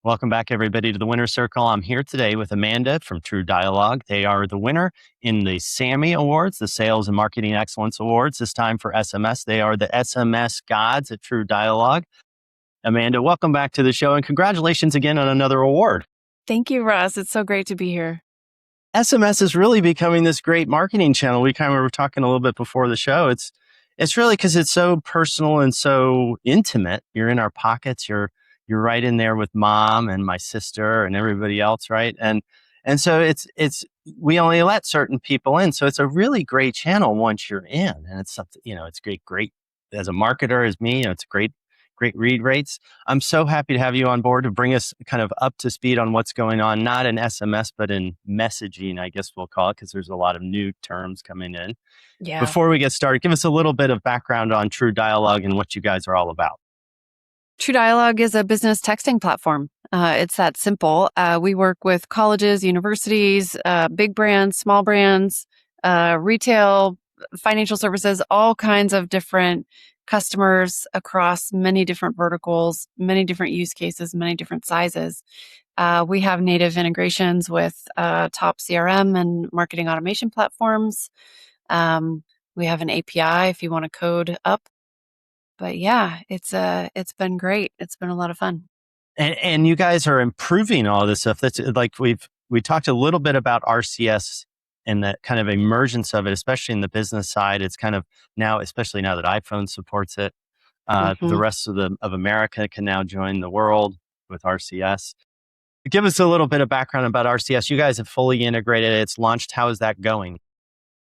Welcome back, everybody, to the Winner Circle. I'm here today with Amanda from True Dialogue. They are the winner in the Sammy Awards, the Sales and Marketing Excellence Awards, this time for SMS. They are the SMS gods at True Dialogue. Amanda, welcome back to the show, and congratulations again on another award. Thank you, Russ. It's so great to be here. SMS is really becoming this great marketing channel. We kind of were talking a little bit before the show. It's really because it's so personal and so intimate. You're in our pockets. You're right in there with mom and my sister and everybody else, right? And so it's we only let certain people in. So it's a really great channel once you're in, and it's something, it's great as a marketer, as me. It's great read rates. I'm so happy to have you on board to bring us kind of up to speed on what's going on, not in SMS, but in messaging, I guess we'll call it, because there's a lot of new terms coming in. Yeah. Before we get started, give us a little bit of background on True Dialogue and what you guys are all about. True Dialogue is a business texting platform. It's that simple. We work with colleges, universities, big brands, small brands, retail, financial services, all kinds of different customers across many different verticals, many different use cases, many different sizes. We have native integrations with top CRM and marketing automation platforms. We have an API if you want to code up. But yeah, it's been great. It's been a lot of fun. And you guys are improving all this stuff. That's like we talked a little bit about RCS and that kind of emergence of it, especially in the business side. It's kind of now, especially now that iPhone supports it, the rest of America can now join the world with RCS. Give us a little bit of background about RCS. You guys have fully integrated it. It's launched. How is that going?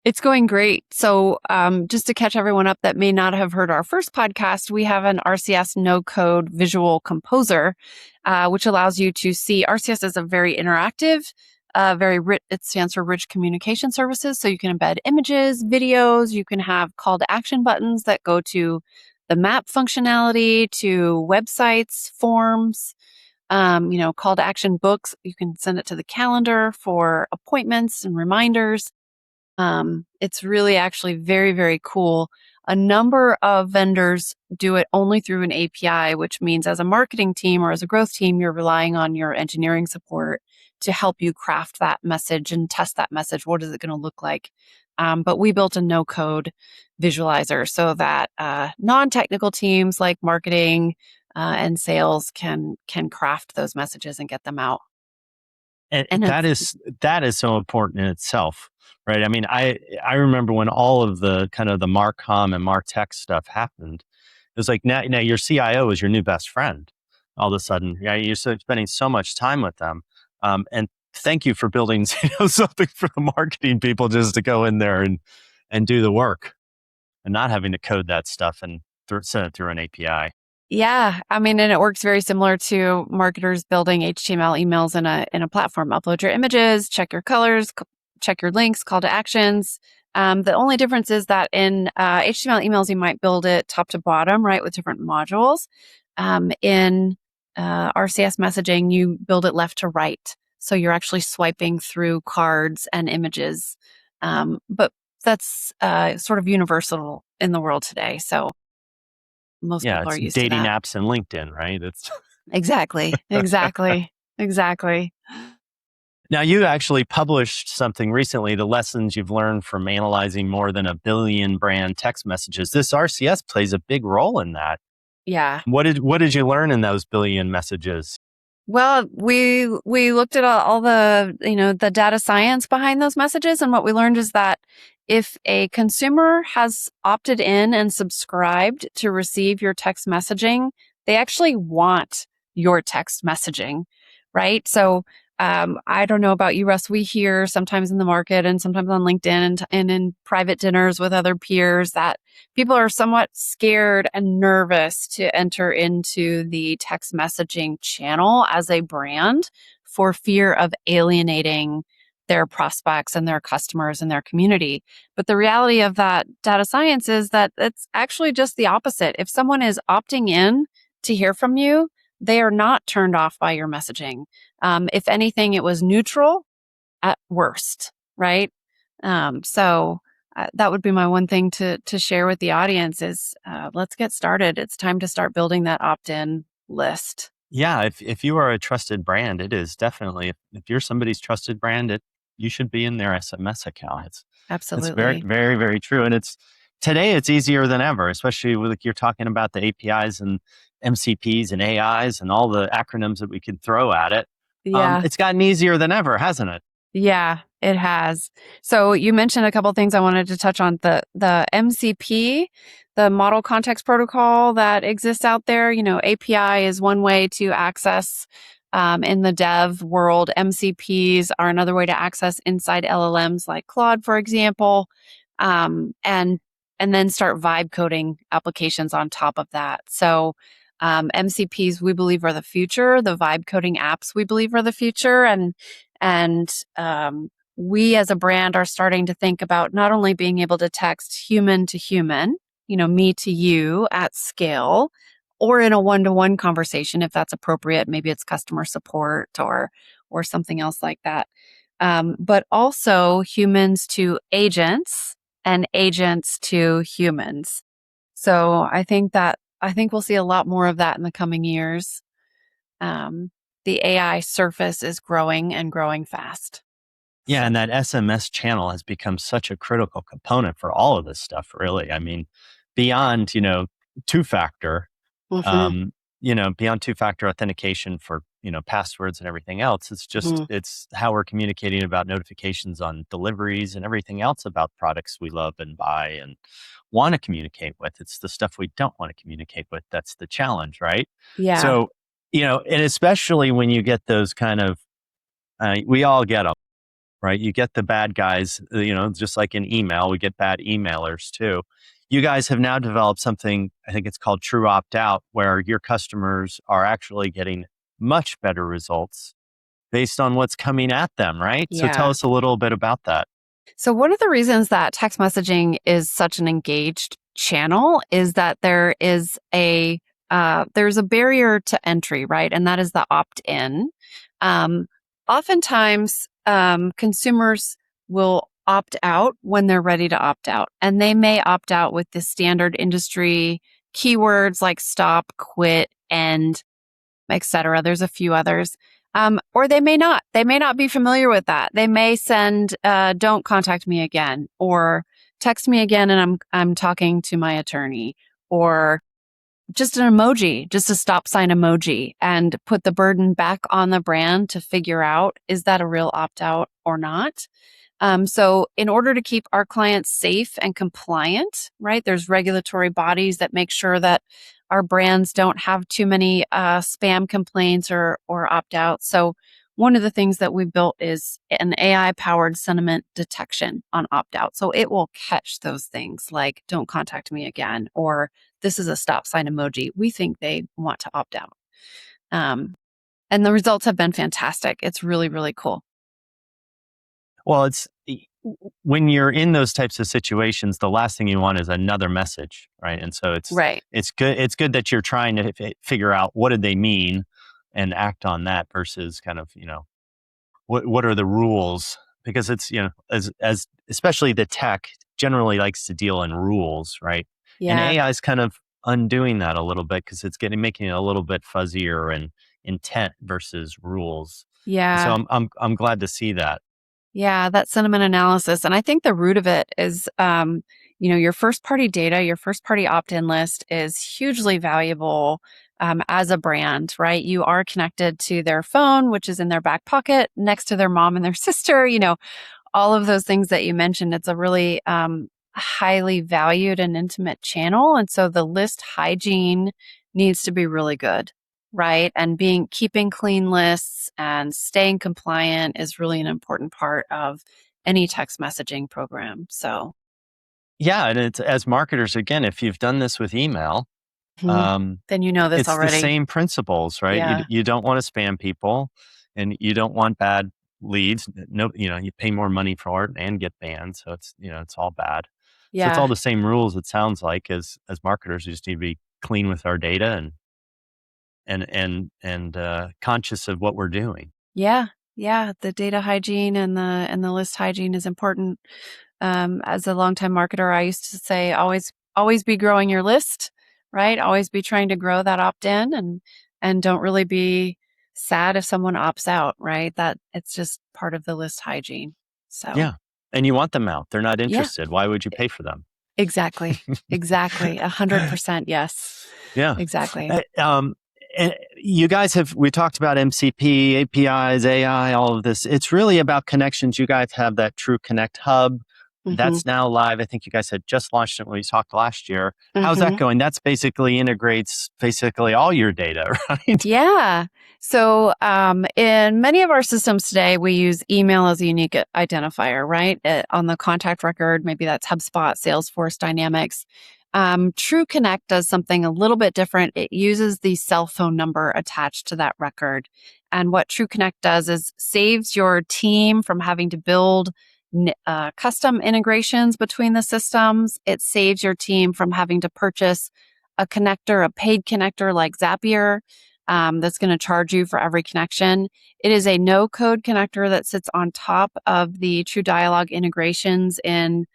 It's going great. So just to catch everyone up that may not have heard our first podcast, we have an RCS no-code visual composer, which allows you to see. RCS is a very interactive, it stands for Rich Communication Services. So you can embed images, videos, you can have call to action buttons that go to the map functionality, to websites, forms, call to action books. You can send it to the calendar for appointments and reminders. It's really actually very, very cool. A number of vendors do it only through an API, which means as a marketing team or as a growth team, you're relying on your engineering support to help you craft that message and test that message. What is it going to look like? But we built a no-code visualizer so that non-technical teams like marketing and sales can craft those messages and get them out. And that is so important in itself, right? I mean, I remember when all of the kind of the Marcom and Martech stuff happened. It was like now your CIO is your new best friend. All of a sudden, yeah, you're spending so much time with them. And thank you for building something for the marketing people just to go in there and do the work, and not having to code that stuff and send it through an API. Yeah, I mean, and it works very similar to marketers building HTML emails in a platform. Upload your images, check your colors, check your links, call to actions. The only difference is that in HTML emails, you might build it top to bottom, right, with different modules. In RCS messaging, you build it left to right. So you're actually swiping through cards and images. But that's sort of universal in the world today. So most people are used to that. Dating apps and LinkedIn, right? It's Exactly. Now, you actually published something recently, the lessons you've learned from analyzing more than 1 billion brand text messages. This RCS plays a big role in that. Yeah. What did you learn in those billion messages? Well, we looked at all the, the data science behind those messages. And what we learned is that if a consumer has opted in and subscribed to receive your text messaging, they actually want your text messaging, right? So I don't know about you, Russ. We hear sometimes in the market and sometimes on LinkedIn and in private dinners with other peers that people are somewhat scared and nervous to enter into the text messaging channel as a brand for fear of alienating their prospects and their customers and their community. But the reality of that data science is that it's actually just the opposite. If someone is opting in to hear from you, they are not turned off by your messaging. If anything, it was neutral at worst, right? So that would be my one thing to share with the audience is let's get started. It's time to start building that opt-in list. Yeah, if you are a trusted brand, it is definitely, if you're somebody's trusted brand, you should be in their SMS account. It's very, Absolutely. very, very true. And today it's easier than ever, especially with, like, you're talking about the APIs and MCPs and AIs and all the acronyms that we could throw at it. Yeah. It's gotten easier than ever, hasn't it? Yeah, it has. So you mentioned a couple things I wanted to touch on. The MCP, the Model Context Protocol that exists out there. API is one way to access in the dev world. MCPs are another way to access inside LLMs like Claude, for example, and then start vibe coding applications on top of that. So MCPs we believe are the future. The vibe coding apps we believe are the future, and we as a brand are starting to think about not only being able to text human to human, me to you at scale, or in a one-to-one conversation if that's appropriate. Maybe it's customer support or something else like that. But also humans to agents and agents to humans. So I think we'll see a lot more of that in the coming years. Um, the AI surface is growing and growing fast. Yeah, So, and that SMS channel has become such a critical component for all of this stuff, really. I mean, beyond, two factor, mhm, um, beyond two-factor authentication for, passwords and everything else. mhm. It's how we're communicating about notifications on deliveries and everything else about products we love and buy and want to communicate with. It's the stuff we don't want to communicate with. That's the challenge, right? Yeah, So, and especially when you get those kind of, we all get them, right? You get the bad guys, just like in email, we get bad emailers too. You guys have now developed something, I think it's called True Opt Out, where your customers are actually getting much better results based on what's coming at them, right? So tell yeah. us a little bit about that. So one of the reasons that text messaging is such an engaged channel is that there's a barrier to entry, right? And that is the opt-in. Um, Oftentimes, consumers will opt out when they're ready to opt out, and they may opt out with the standard industry keywords like stop, quit, end, etc. There's a few others. Or they may not. They may not be familiar with that. They may send, "Don't contact me again," or "Text me again, and I'm talking to my attorney," or just an emoji, just a stop sign emoji, and put the burden back on the brand to figure out, is that a real opt out or not? So, in order to keep our clients safe and compliant, right, there's regulatory bodies that make sure that our brands don't have too many spam complaints or opt outs. So, one of the things that we built is an AI powered sentiment detection on opt out. So, it will catch those things like "Don't contact me again," or "This is a stop sign emoji. We think they want to opt out." Um, and the results have been fantastic. It's really, really cool. Well, when you're in those types of situations, the last thing you want is another message, right? And so Right. it's good that you're trying to figure out what did they mean and act on that versus kind of, what are the rules, because it's, as especially the tech generally likes to deal in rules, right? And Yeah. AI is kind of undoing that a little bit because it's getting making it a little bit fuzzier and intent versus rules. And so Yeah. I'm glad to see that. Yeah, that sentiment analysis. And I think the root of it is, your first party data, your first party opt in list is hugely valuable as a brand, right? You are connected to their phone, which is in their back pocket next to their mom and their sister, all of those things that you mentioned. It's a really highly valued and intimate channel. And so the list hygiene needs to be really good, right? And keeping clean lists and staying compliant is really an important part of any text messaging program. So, Yeah, and it's, as marketers, again, if you've done this with email, mhm, um, then you know this it's the already. same principles, right? Yeah. You don't want to spam people, and you don't want bad leads. No, you pay more money for it and get banned, so it's all bad. So it's all Yeah. the same rules. It sounds like, as marketers, we just need to be clean with our data and conscious of what we're doing. Yeah. Yeah. The data hygiene and the list hygiene is important. As a longtime marketer, I used to say always be growing your list, right? Always be trying to grow that opt in and don't really be sad if someone opts out, right? That it's just part of the list hygiene. So, Yeah. And you want them out. They're not yeah, interested. Why would you pay for them? exactly. Exactly. 100%. Yes. Yeah. Exactly. And you guys we talked about MCP, APIs, AI, all of this. It's really about connections. You guys have that True Connect hub. Hmm. That's now live. I think you guys had just launched it when we talked last year. How's that Hmm. going? That's basically integrates basically all your data, right? Yeah. So, in many of our systems today, we use email as a unique identifier, right? On the contact record, maybe that's HubSpot, Salesforce, Dynamics. True Connect does something a little bit different. It uses the cell phone number attached to that record. And what True Connect does is saves your team from having to build custom integrations between the systems. It saves your team from having to purchase a connector, a paid connector like Zapier, that's going to charge you for every connection. It is a no-code connector that sits on top of the True Dialogue integrations in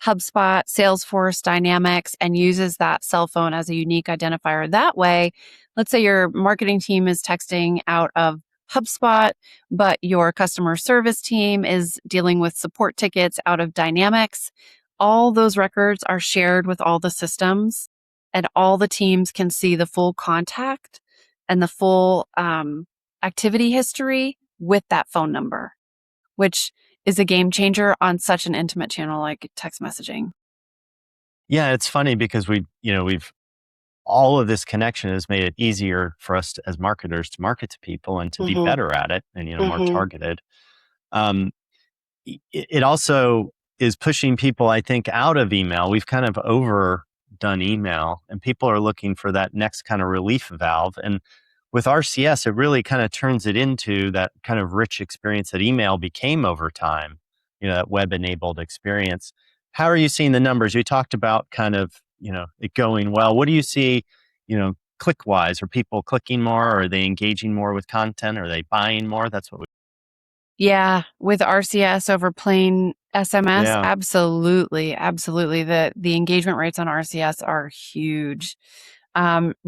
HubSpot, Salesforce, Dynamics, and uses that cell phone as a unique identifier. That way, let's say your marketing team is texting out of HubSpot, but your customer service team is dealing with support tickets out of Dynamics. All those records are shared with all the systems, and all the teams can see the full contact and the full activity history with that phone number, which is a game changer on such an intimate channel like text messaging. Yeah, it's funny because we've all of this connection has made it easier for us as marketers to market to people and to be Hmm. better at it and more Hmm. targeted. Um, it also is pushing people, I think, out of email. We've kind of overdone email, and people are looking for that next kind of relief valve. And with RCS, it really kind of turns it into that kind of rich experience that email became over time, that web enabled experience. How are you seeing the numbers? You talked about kind of, it going well. What do you see, click wise? Are people clicking more? Are they engaging more with content? Are they buying more? That's what we, Yeah, with RCS over plain SMS, yeah. absolutely, absolutely. The engagement rates on RCS are huge,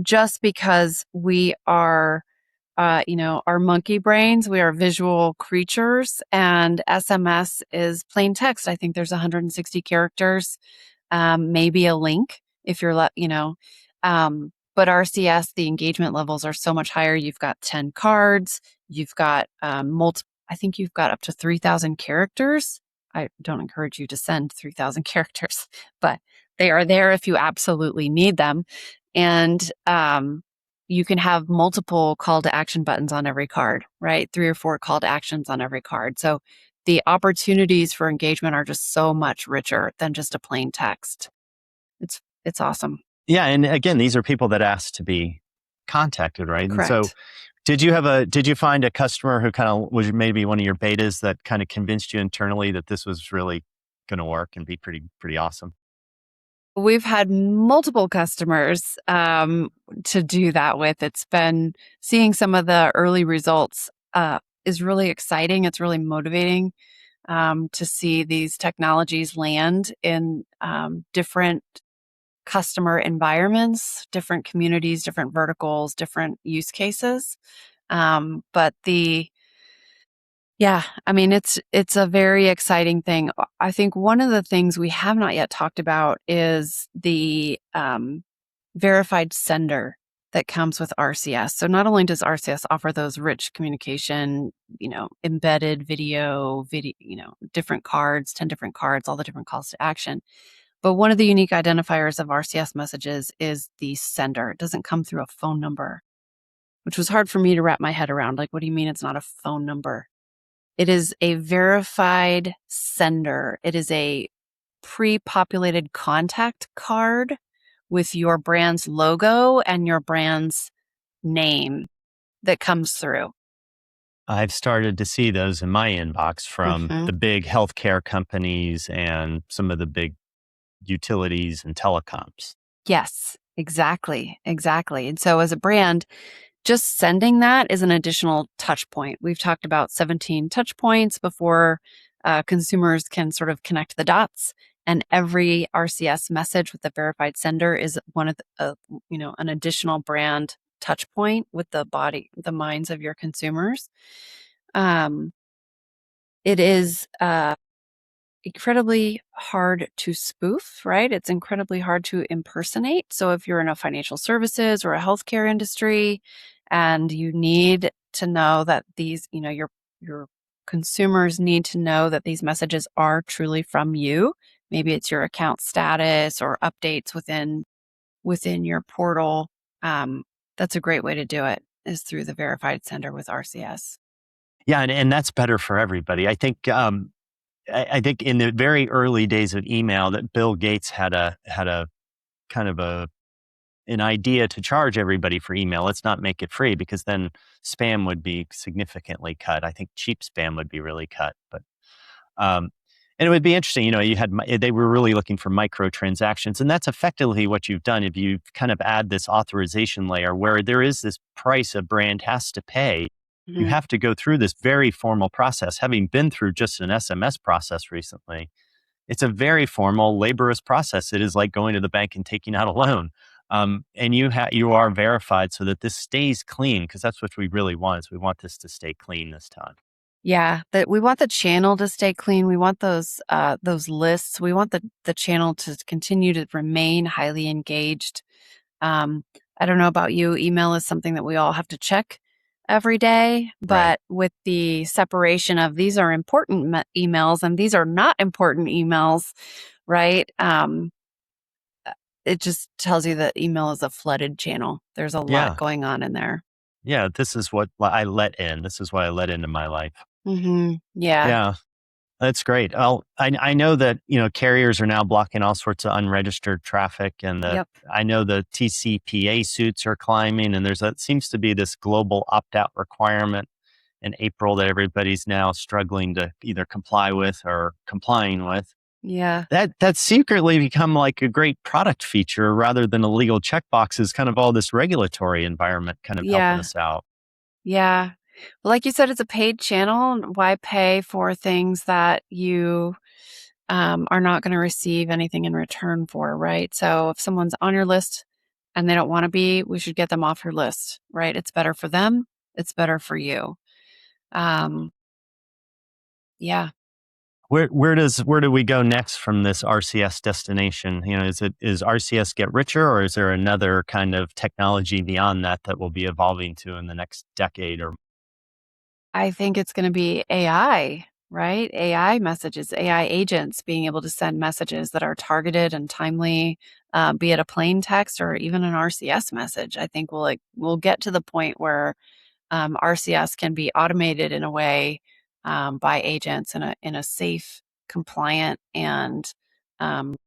just because we are, our monkey brains. We are visual creatures, and SMS is plain text. I think there's 160 characters, maybe a link if you're but RCS, the engagement levels are so much higher. You've got 10 cards, you've got I think you've got up to 3,000 characters. I don't encourage you to send 3,000 characters, but they are there if you absolutely need them. And you can have multiple call to action buttons on every card, right? 3 or 4 call to actions on every card. So the opportunities for engagement are just so much richer than just a plain text. It's awesome. Yeah, and again, these are people that asked to be contacted, right? And so, Correct. did you find a customer who kind of was maybe one of your betas that kind of convinced you internally that this was really going to work and be pretty awesome? We've had multiple customers to do that with. It's been seeing some of the early results is really exciting. It's really motivating to see these technologies land in different customer environments, different communities, different verticals, different use cases. But yeah, I mean, it's a very exciting thing. I think one of the things we have not yet talked about is the verified sender that comes with RCS. So not only does RCS offer those rich communication, embedded video, different cards, 10 different cards, all the different calls to action. But one of the unique identifiers of RCS messages is the sender. It doesn't come through a phone number, which was hard for me to wrap my head around. Like, what do you mean it's not a phone number? It is a verified sender. It is a pre-populated contact card with your brand's logo and your brand's name that comes through. I've started to see those in my inbox from Hmm. the big healthcare companies and some of the big utilities and telecoms. Yes, exactly. Exactly. And so as a brand, just sending that is an additional touch point. We've talked about 17 touch points before consumers can sort of connect the dots. And every RCS message with the verified sender is one of the, an additional brand touch point with the minds of your consumers. Um, it is incredibly hard to spoof, right? It's incredibly hard to impersonate. So if you're in a financial services or a healthcare industry and you need to know that these, your consumers need to know that these messages are truly from you. Maybe it's your account status or updates within your portal. Um, that's a great way to do it, is through the verified sender with RCS. Yeah, and that's better for everybody. I think in the very early days of email, that Bill Gates had a kind of an idea to charge everybody for email. Let's not make it free, because then spam would be significantly cut. I think cheap spam would be really cut, but um, and it would be interesting. They were really looking for microtransactions, and that's effectively what you've done. If you kind of add this authorization layer where there is this price a brand has to pay, you Mhm. have to go through this very formal process. Having been through just an SMS process recently, it's a very formal, laborious process. It is like going to the bank and taking out a loan. And you are verified so that this stays clean, because that's what we really want. Is we want this to stay clean this time. Yeah, that we want the channel to stay clean. We want those lists. We want the channel to continue to remain highly engaged. Um, I don't know about you, email is something that we all have to check every day, Right. but with the separation of these are important emails and these are not important emails, right? It just tells you that email is a flooded channel. There's a lot Yeah. going on in there. Yeah. This is what I let in. This is what I let into my life. Yeah. Yeah. That's great. Well, I know that, carriers are now blocking all sorts of unregistered traffic, and Yep. I know the TCPA suits are climbing, and seems to be this global opt-out requirement in April that everybody's now struggling to either comply with or complying with. Yeah. That's secretly become like a great product feature rather than a legal checkbox, is kind of all this regulatory environment kind of helping Yeah. us out. Yeah. Like you said, it's a paid channel. Why pay for things that you are not going to receive anything in return for, right? So if someone's on your list and they don't want to be, we should get them off your list, right? It's better for them. It's better for you. Um, yeah. Where do we go next from this RCS destination? Is RCS get richer, or is there another kind of technology beyond that will be evolving to in the next decade? Or I think it's going to be AI, right? AI messages, AI agents being able to send messages that are targeted and timely, be it a plain text or even an RCS message. I think we'll get to the point where RCS can be automated in a way by agents in a safe, compliant, and um,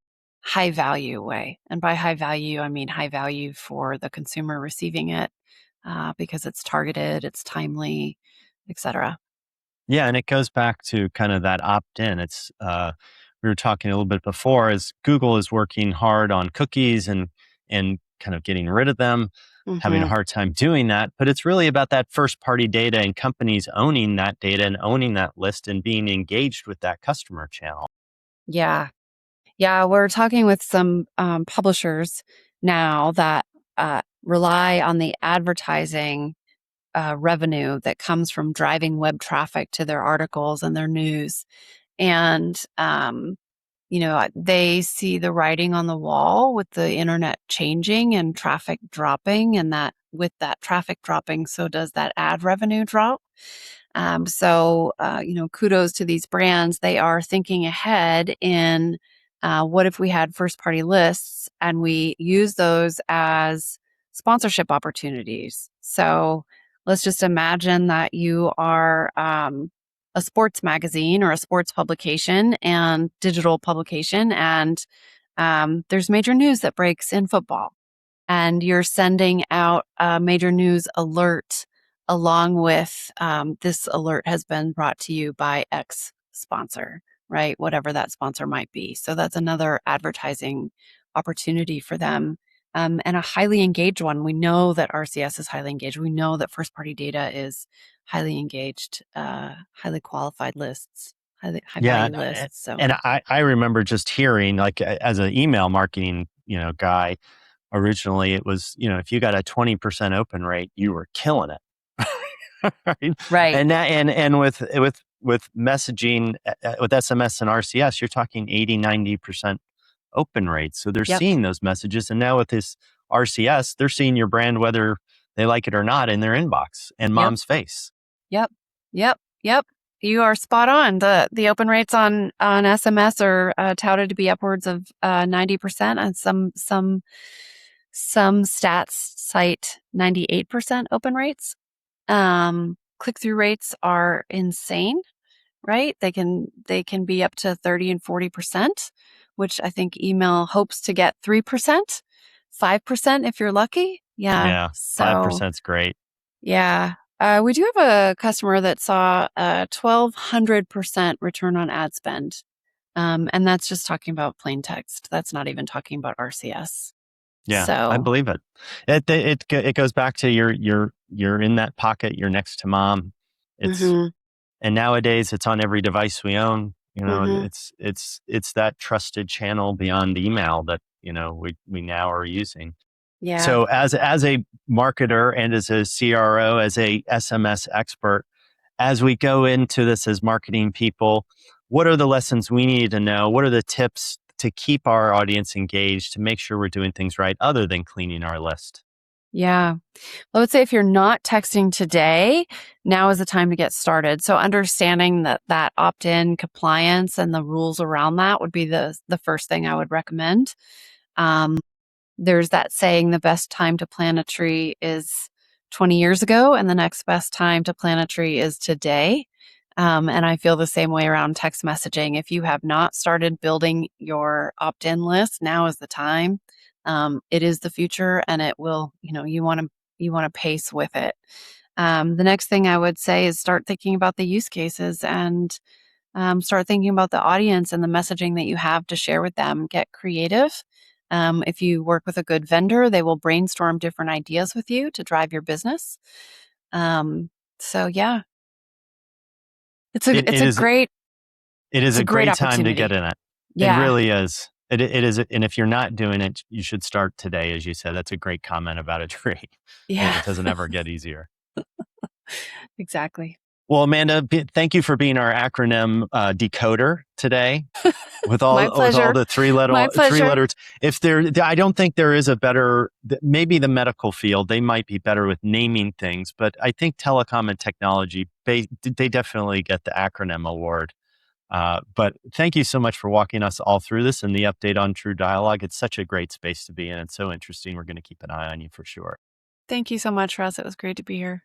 high value way. And by high value, I mean high value for the consumer receiving it because it's targeted, it's timely, etc. yeah, and it goes back to kind of that opt-in. We were talking a little bit before, as Google is working hard on cookies and kind of getting rid of them, having a Hmm. hard time doing that. But it's really about that first party data and companies owning that data and owning that list and being engaged with that customer channel. Yeah. Yeah. We're talking with some publishers now that rely on the advertising revenue that comes from driving web traffic to their articles and their news. And, they see the writing on the wall with the internet changing and traffic dropping, and that with that traffic dropping, so does that ad revenue drop. Kudos to these brands. They are thinking ahead in what if we had first party lists and we use those as sponsorship opportunities. So let's just imagine that you are a sports magazine or a sports publication and digital publication, and there's major news that breaks in football and you're sending out a major news alert along with this alert has been brought to you by X sponsor, right? Whatever that sponsor might be. So that's another advertising opportunity for them. And a highly engaged one. We know that RCS is highly engaged. We know that first party data is highly engaged, highly qualified lists, high Yeah, value lists. So, and I remember just hearing, like, as an email marketing guy, originally it was, if you got a 20% open rate, you were killing it. Right? Right. And that, and with messaging, with SMS and RCS, you're talking 80-90% open rates. So they're Yep. seeing those messages. And now with this RCS, they're seeing your brand, whether they like it or not, in their inbox and mom's face. Yep. You are spot on. The open rates on SMS are touted to be upwards of 90%, and some stats cite 98% open rates. Click-through rates are insane, right? They can be up to 30 and 40%, which I think email hopes to get 3%, 5% if you're lucky. Yeah, So 5% is great. yeah. We do have a customer that saw a 1,200% return on ad spend. And that's just talking about plain text. That's not even talking about RCS. Yeah, So I believe it. It goes back to you're in that pocket. You're next to mom. And nowadays it's on every device we own. It's that trusted channel beyond email that we now are using. yeah. So as a marketer and as a CRO, as a SMS expert, as we go into this as marketing people, what are the lessons we need to know? What are the tips to keep our audience engaged, to make sure we're doing things right, other than cleaning our list? Yeah. I would say if you're not texting today, now is the time to get started. So understanding that opt-in compliance and the rules around that would be the first thing I would recommend. There's that saying, the best time to plant a tree is 20 years ago, and the next best time to plant a tree is today. And I feel the same way around text messaging. If you have not started building your opt-in list, now is the time. It is the future, and it will, you want to pace with it. The next thing I would say is start thinking about the use cases and start thinking about the audience and the messaging that you have to share with them. Get creative. If you work with a good vendor, they will brainstorm different ideas with you to drive your business. So yeah, it's a great time to get in it. Yeah. It really is. It is. And if you're not doing it, you should start today. As you said, that's a great comment about a tree. Yeah. It doesn't ever get easier. Exactly. Well, Amanda, thank you for being our acronym decoder today. With all the three letters. I don't think there is a better. Maybe the medical field, they might be better with naming things, but I think telecom and technology, they definitely get the acronym award. But thank you so much for walking us all through this and the update on True Dialogue. It's such a great space to be in. It's so interesting. We're going to keep an eye on you for sure. Thank you so much, Russ. It was great to be here.